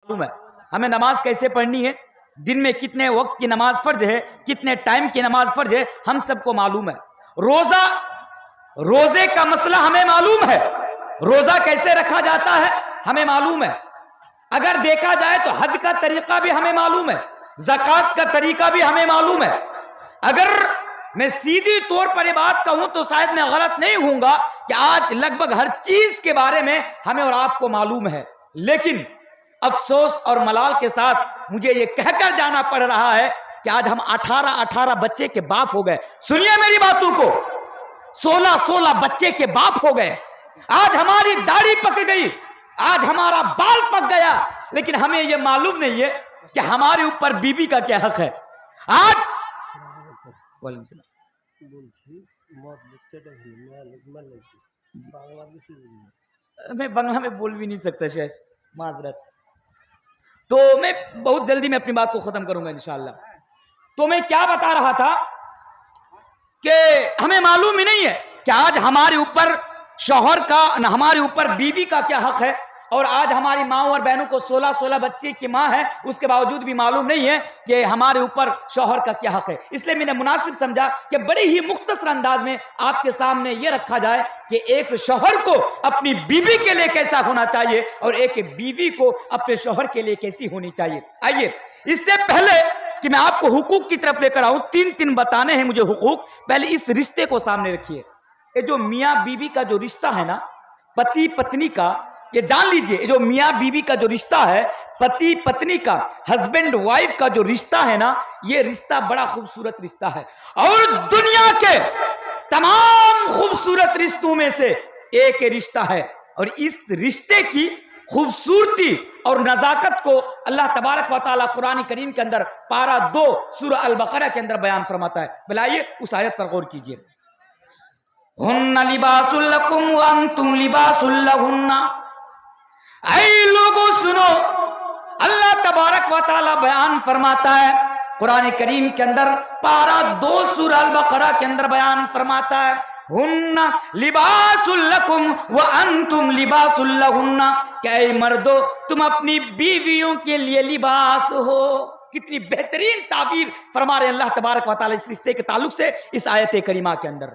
मालूम है हमें नमाज कैसे पढ़नी है, दिन में कितने वक्त की नमाज फर्ज है, कितने टाइम की नमाज फर्ज है, हम सबको मालूम है। रोजे का मसला हमें मालूम है, रोजा कैसे रखा जाता है हमें मालूम है। अगर देखा जाए तो हज का तरीका भी हमें मालूम है, ज़कात का तरीका भी हमें मालूम है। अगर मैं सीधी तौर पर ये बात कहूं तो शायद मैं गलत नहीं होऊंगा कि आज लगभग हर चीज के बारे में हमें और आपको मालूम है, लेकिन अफसोस और मलाल के साथ मुझे ये कहकर जाना पड़ रहा है कि आज हम 18 बच्चे के बाप हो गए। सुनिए मेरी बातों को, 16 बच्चे के बाप हो गए। आज हमारी दाढ़ी पक गई, आज हमारा बाल पक गया, लेकिन हमें यह मालूम नहीं है कि हमारे ऊपर बीबी का क्या हक है। आज मैं बांग्ला में बोल भी नहीं सकता शायद, माजरत। तो मैं बहुत जल्दी में अपनी बात को खत्म करूंगा इंशाअल्लाह। तो मैं क्या बता रहा था कि हमें मालूम ही नहीं है कि आज हमारे ऊपर शौहर का, हमारे ऊपर बीवी का क्या हक है। और आज हमारी माँ और बहनों को 16 बच्चे की माँ है, उसके बावजूद भी मालूम नहीं है कि हमारे ऊपर शौहर का क्या हक है। इसलिए मैंने मुनासिब समझा कि बड़े ही मुख्तसर अंदाज में आपके सामने ये रखा जाए कि एक शौहर को अपनी बीवी के लिए कैसा होना चाहिए और एक बीवी को अपने शौहर के लिए कैसी होनी चाहिए। आइए, इससे पहले कि मैं आपको हुकूक की तरफ लेकर आऊं, 3 बताने हैं मुझे हुकूक। पहले इस रिश्ते को सामने रखिए। ये जो मियाँ बीवी का जो रिश्ता है ना, पति पत्नी का, ये जान लीजिए, जो मियाँ बीवी का जो रिश्ता है, पति पत्नी का, हस्बैंड वाइफ का जो रिश्ता है ना, ये रिश्ता बड़ा खूबसूरत रिश्ता है और दुनिया के तमाम खूबसूरत रिश्तों में से एक रिश्ता है। और इस रिश्ते की खूबसूरती और नजाकत को अल्लाह तबारक व तआला कुरान करीम के अंदर पारा 2 सूरह अल बकरा के अंदर बयान फरमाता है। बुलाइए उस आयत पर गौर कीजिए। हुन्ना लिबासुल लकुम व अंतुम लिबासुल लहुन्ना। ऐ लोगों सुनो, अल्लाह तबारक व तआला बयान फरमाता है कुरान करीम के अंदर पारा 2 सूरह अल बकरा के अंदर बयान फरमाता है, हुन्ना लिबासुल लकुम व अंतुम लिबासुल लहुन्ना। क्या मर्दो, तुम अपनी बीवियों के लिए लिबास हो। कितनी बेहतरीन ताबीर फरमा रहे अल्लाह तबारक व तआला इस रिश्ते के ताल्लुक से इस आयत करीमा के अंदर।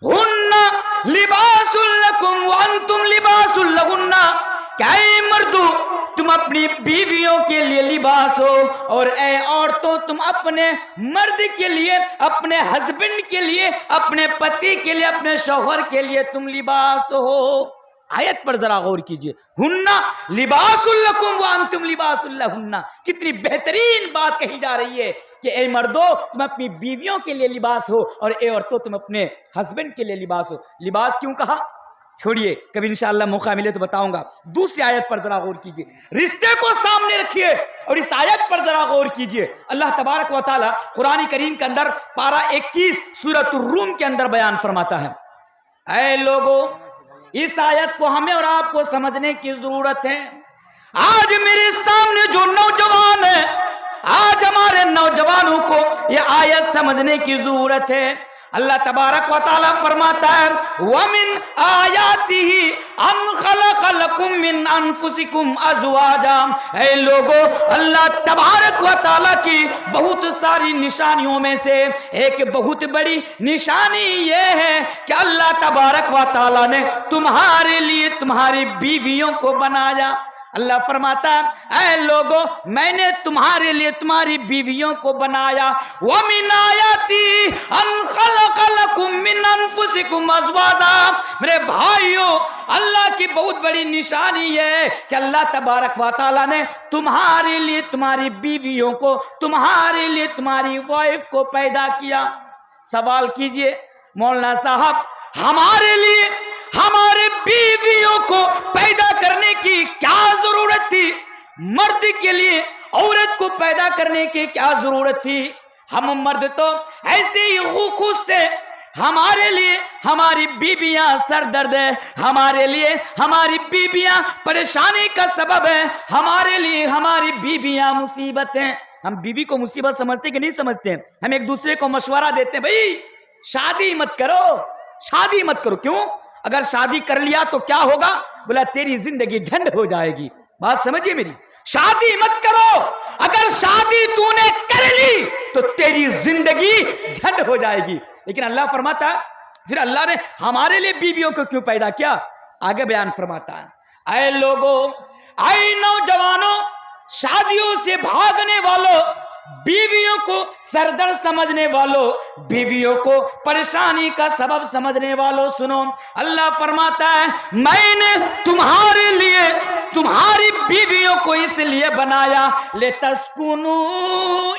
हुन्ना लिबासुल लकुम व अंतुम लिबासुल लहुन्ना। क्या मर्दो, तुम अपनी बीवियों के लिए लिबास हो और ऐ औरतों, तुम अपने मर्द के लिए, अपने हस्बैंड के लिए, अपने पति के लिए, अपने शौहर के लिए तुम लिबास हो। आयत पर जरा गौर कीजिए, हुन्ना लिबासुल लकुम व अंतुम लिबासुल लहुन्ना। कितनी बेहतरीन बात कही जा रही है कि ए मर्दो, तुम अपनी बीवियों के लिए लिबास हो और ए औरतों, तुम अपने हस्बैंड के लिए लिबास हो। लिबास क्यों कहा, छोड़िए, कभी इंशाअल्लाह मौका मिले तो बताऊंगा। दूसरी आयत पर जरा गौर कीजिए, रिश्ते को सामने रखिए और इस आयत पर जरा गौर कीजिए। अल्लाह तबारक व तआला कुरान करीम के अंदर पारा 21 सूरह रूम के अंदर बयान फरमाता है। ऐ लोगों, इस आयत को हमें और आपको समझने की जरूरत है। आज मेरे सामने जो नौजवान है, आज हमारे नौजवानों को यह आयत समझने की जरूरत है। अल्लाह तबारक व तआला फरमाता है, वमिन आयातिही अन खलक़ लकुम मिन अनफुसिकुम अज़वाजा। ऐ लोगों, अल्लाह तबारक व तआला की बहुत सारी निशानियों में से एक बहुत बड़ी निशानी ये है कि अल्लाह तबारक व तआला ने तुम्हारे लिए तुम्हारी बीवियों को बनाया। अल्लाह फरमाता है, ऐ लोगों, मैंने तुम्हारे लिए तुम्हारी बीवियों को बनाया। वमिन आयाती अन खलक़ लकुम मिन अनफुसिकुम अज़वाजा। मेरे भाइयों, अल्लाह की बहुत बड़ी निशानी है कि अल्लाह तबारक व तआला ने तुम्हारे लिए तुम्हारी बीवियों को, तुम्हारे लिए तुम्हारी वाइफ को पैदा किया। सवाल कीजिए मौलाना साहब, हमारे लिए हमारे बीवियों को पैदा करने की क्या जरूरत थी? मर्द के लिए औरत को पैदा करने की क्या जरूरत थी? हम मर्द तो ऐसे ही खुश थे। हमारे लिए हमारी बीबियां सरदर्द है, हमारे लिए हमारी बीबियां परेशानी का सबब है, हमारे लिए हमारी बीबियां मुसीबत हैं। हम बीबी को मुसीबत समझते कि नहीं समझते हैं? हम एक दूसरे को मशवरा देते हैं, भाई शादी मत करो, शादी मत करो। क्यों? अगर शादी कर लिया तो क्या होगा? बोला तेरी जिंदगी झंड हो जाएगी। बात समझिए मेरी, शादी मत करो। अगर शादी तूने कर ली तो तेरी जिंदगी झंड हो जाएगी। लेकिन अल्लाह फरमाता है, फिर अल्लाह ने हमारे लिए बीवियों को क्यों पैदा किया, आगे बयान फरमाता है, ऐ लोगों, ऐ नौजवानों, शादियों से भागने वालों, बीवियों को सरदर्द समझने वालों, बीवियों को परेशानी का सबब समझने वालों, सुनो। अल्लाह फरमाता है, मैंने तुम्हारे लिए तुम्हारी बीवियों को इसलिए बनाया, ले तस्कुनु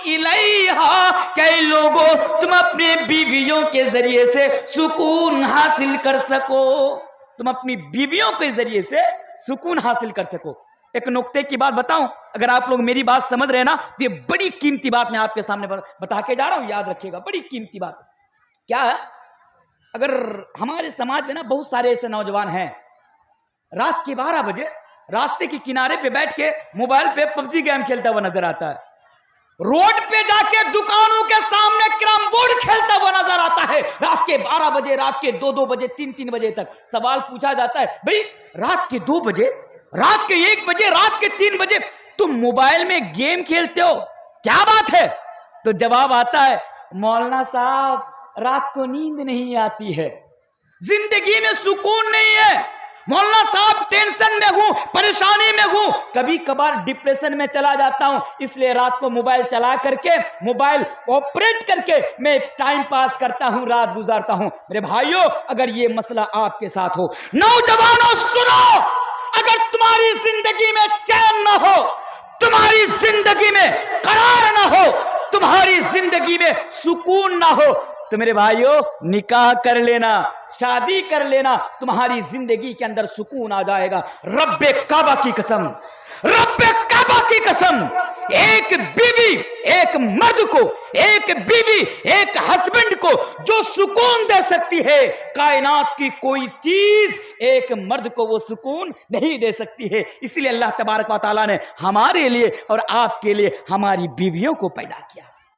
इलैहा, कई लोगों तुम अपने बीवियों के जरिए से सुकून हासिल कर सको, तुम अपनी बीवियों के जरिए से सुकून हासिल कर सको। एक नुक्ते की बात बताऊं, अगर आप लोग मेरी बात समझ रहे ना तो ये बड़ी कीमती बात मैं आपके सामने बता के जा रहा हूं, याद रखिएगा, बड़ी कीमती बात। क्या है, अगर हमारे समाज में ना बहुत सारे ऐसे नौजवान हैं, रात के 12 बजे रास्ते के किनारे पे बैठ के मोबाइल पे पबजी गेम खेलता हुआ नजर आता है, रोड पे जाके दुकानों के सामने कैरम बोर्ड खेलता हुआ नजर आता है, रात के 12 बजे, रात के 2-2 बजे, 3-3 बजे तक। सवाल पूछा जाता है, भाई रात के 2 बजे, रात के 1 बजे, रात के 3 बजे तुम मोबाइल में गेम खेलते हो, क्या बात है? तो जवाब आता है, मौलाना साहब रात को नींद नहीं आती है, जिंदगी में सुकून नहीं है, मौलाना साहब टेंशन में हूं, परेशानी में हूं, कभी कभार डिप्रेशन में चला जाता हूं, इसलिए रात को मोबाइल चला करके, मोबाइल ऑपरेट करके मैं टाइम पास करता हूं, रात गुजारता हूं। मेरे भाइयों, अगर ये मसला आपके साथ हो, नौजवानों सुनो, अगर तुम्हारी जिंदगी में चैन ना हो, तुम्हारी जिंदगी में करार ना हो, तुम्हारी जिंदगी में सुकून ना हो, तो मेरे भाइयों निकाह कर लेना, शादी कर लेना, तुम्हारी जिंदगी के अंदर सुकून आ जाएगा। रब्बे काबा की कसम, रब्बे काबा की कसम, एक बीवी, एक मर्द को, एक बीवी, एक हस्बैंड को जो सुकून दे सकती है, कायनात की कोई चीज एक मर्द को वो सुकून नहीं दे सकती है। इसलिए अल्लाह तबारक व तआला ने हमारे लिए और आपके लिए हमारी बीवियों को पैदा किया।